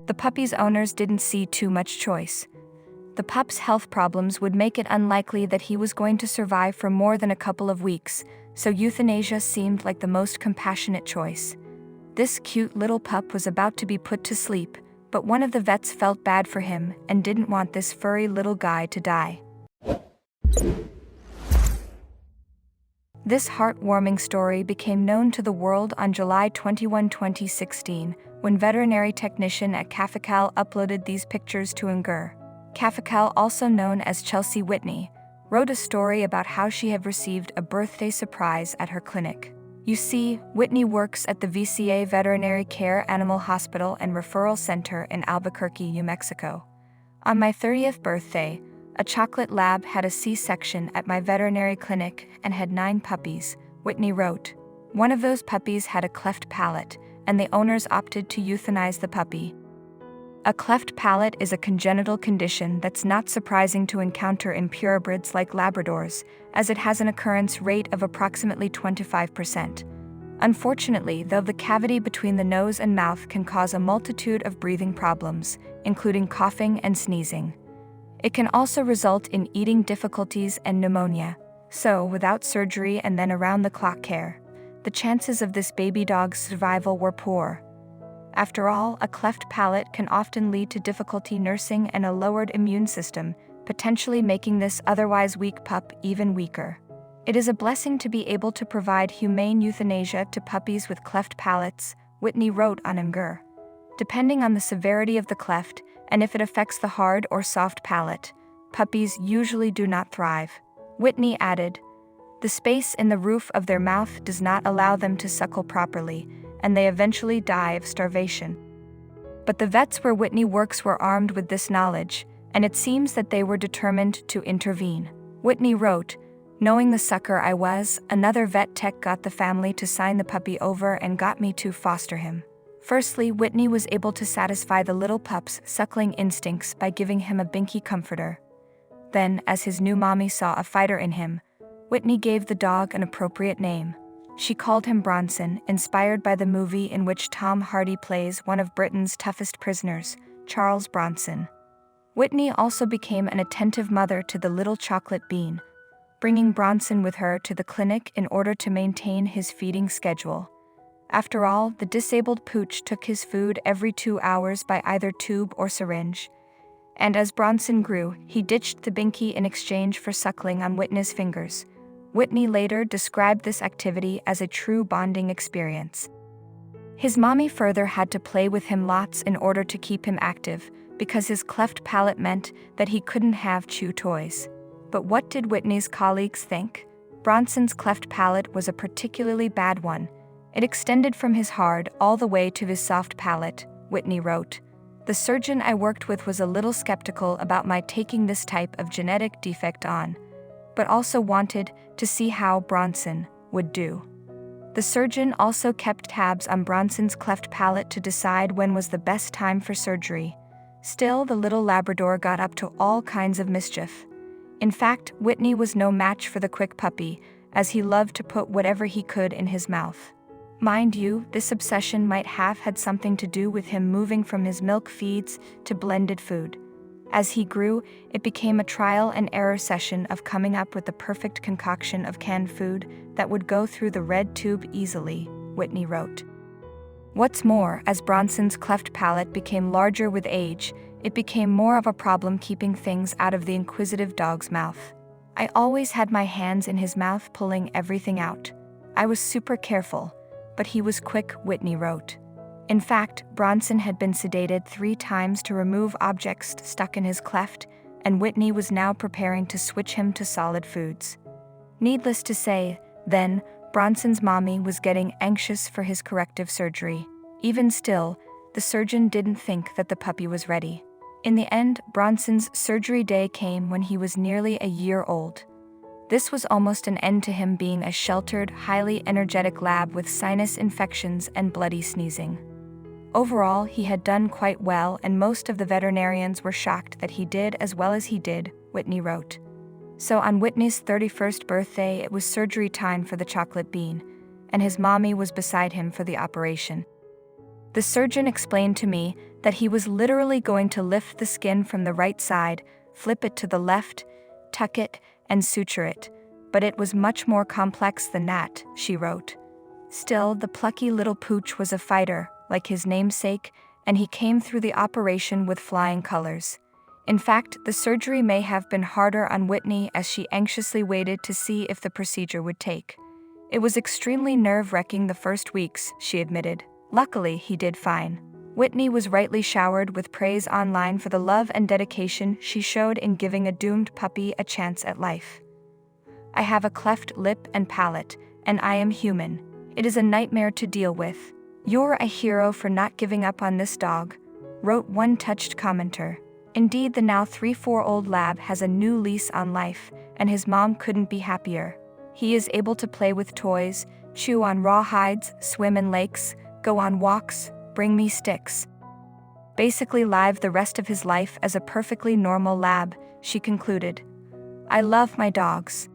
The puppy's owners didn't see too much choice. The pup's health problems would make it unlikely that he was going to survive for more than a couple of weeks, so euthanasia seemed like the most compassionate choice. This cute little pup was about to be put to sleep, but one of the vets felt bad for him and didn't want this furry little guy to die. This heartwarming story became known to the world on July 21, 2016, when veterinary technician at Cafecal uploaded these pictures to eMystery. Cafecal, also known as Chelsea Whitney, wrote a story about how she had received a birthday surprise at her clinic. You see, Whitney works at the VCA Veterinary Care Animal Hospital and Referral Center in Albuquerque, New Mexico. On my 30th birthday, a chocolate lab had a C-section at my veterinary clinic and had 9 puppies, Whitney wrote. One of those puppies had a cleft palate, and the owners opted to euthanize the puppy. A cleft palate is a congenital condition that's not surprising to encounter in purebreds like Labradors, as it has an occurrence rate of approximately 25%. Unfortunately, though, the cavity between the nose and mouth can cause a multitude of breathing problems, including coughing and sneezing. It can also result in eating difficulties and pneumonia. So, without surgery and then around-the-clock care, the chances of this baby dog's survival were poor. After all, a cleft palate can often lead to difficulty nursing and a lowered immune system, potentially making this otherwise weak pup even weaker. It is a blessing to be able to provide humane euthanasia to puppies with cleft palates, Whitney wrote on eMystery. Depending on the severity of the cleft, and if it affects the hard or soft palate, puppies usually do not thrive. Whitney added, the space in the roof of their mouth does not allow them to suckle properly, and they eventually die of starvation. But the vets where Whitney works were armed with this knowledge, and it seems that they were determined to intervene. Whitney wrote, knowing the sucker I was, another vet tech got the family to sign the puppy over and got me to foster him. Firstly, Whitney was able to satisfy the little pup's suckling instincts by giving him a binky comforter. Then, as his new mommy saw a fighter in him, Whitney gave the dog an appropriate name. She called him Bronson, inspired by the movie in which Tom Hardy plays one of Britain's toughest prisoners, Charles Bronson. Whitney also became an attentive mother to the little chocolate bean, bringing Bronson with her to the clinic in order to maintain his feeding schedule. After all, the disabled pooch took his food every 2 hours by either tube or syringe. And as Bronson grew, he ditched the binky in exchange for suckling on Whitney's fingers. Whitney later described this activity as a true bonding experience. His mommy further had to play with him lots in order to keep him active, because his cleft palate meant that he couldn't have chew toys. But what did Whitney's colleagues think? Bronson's cleft palate was a particularly bad one. It extended from his hard all the way to his soft palate, Whitney wrote. The surgeon I worked with was a little skeptical about my taking this type of genetic defect on, but also wanted to see how Bronson would do. The surgeon also kept tabs on Bronson's cleft palate to decide when was the best time for surgery. Still, the little Labrador got up to all kinds of mischief. In fact, Whitney was no match for the quick puppy, as he loved to put whatever he could in his mouth. Mind you, this obsession might have had something to do with him moving from his milk feeds to blended food. As he grew, it became a trial and error session of coming up with the perfect concoction of canned food that would go through the red tube easily, Whitney wrote. What's more, as Bronson's cleft palate became larger with age, it became more of a problem keeping things out of the inquisitive dog's mouth. I always had my hands in his mouth pulling everything out. I was super careful, but he was quick, Whitney wrote. In fact, Bronson had been sedated 3 times to remove objects stuck in his cleft, and Whitney was now preparing to switch him to solid foods. Needless to say, then, Bronson's mommy was getting anxious for his corrective surgery. Even still, the surgeon didn't think that the puppy was ready. In the end, Bronson's surgery day came when he was nearly a year old. This was almost an end to him being a sheltered, highly energetic lab with sinus infections and bloody sneezing. Overall, he had done quite well, and most of the veterinarians were shocked that he did as well as he did, Whitney wrote. So on Whitney's 31st birthday, it was surgery time for the chocolate bean, and his mommy was beside him for the operation. The surgeon explained to me that he was literally going to lift the skin from the right side, flip it to the left, tuck it, and suture it. But it was much more complex than that, she wrote. Still, the plucky little pooch was a fighter, like his namesake, and he came through the operation with flying colors. In fact, the surgery may have been harder on Whitney as she anxiously waited to see if the procedure would take. It was extremely nerve-wracking the first weeks, she admitted. Luckily, he did fine. Whitney was rightly showered with praise online for the love and dedication she showed in giving a doomed puppy a chance at life. "I have a cleft lip and palate, and I am human. It is a nightmare to deal with. You're a hero for not giving up on this dog," wrote one touched commenter. Indeed, the now 3-4-old lab has a new lease on life, and his mom couldn't be happier. He is able to play with toys, chew on raw hides, swim in lakes, go on walks, bring me sticks. Basically live the rest of his life as a perfectly normal lab, she concluded. "I love my dogs.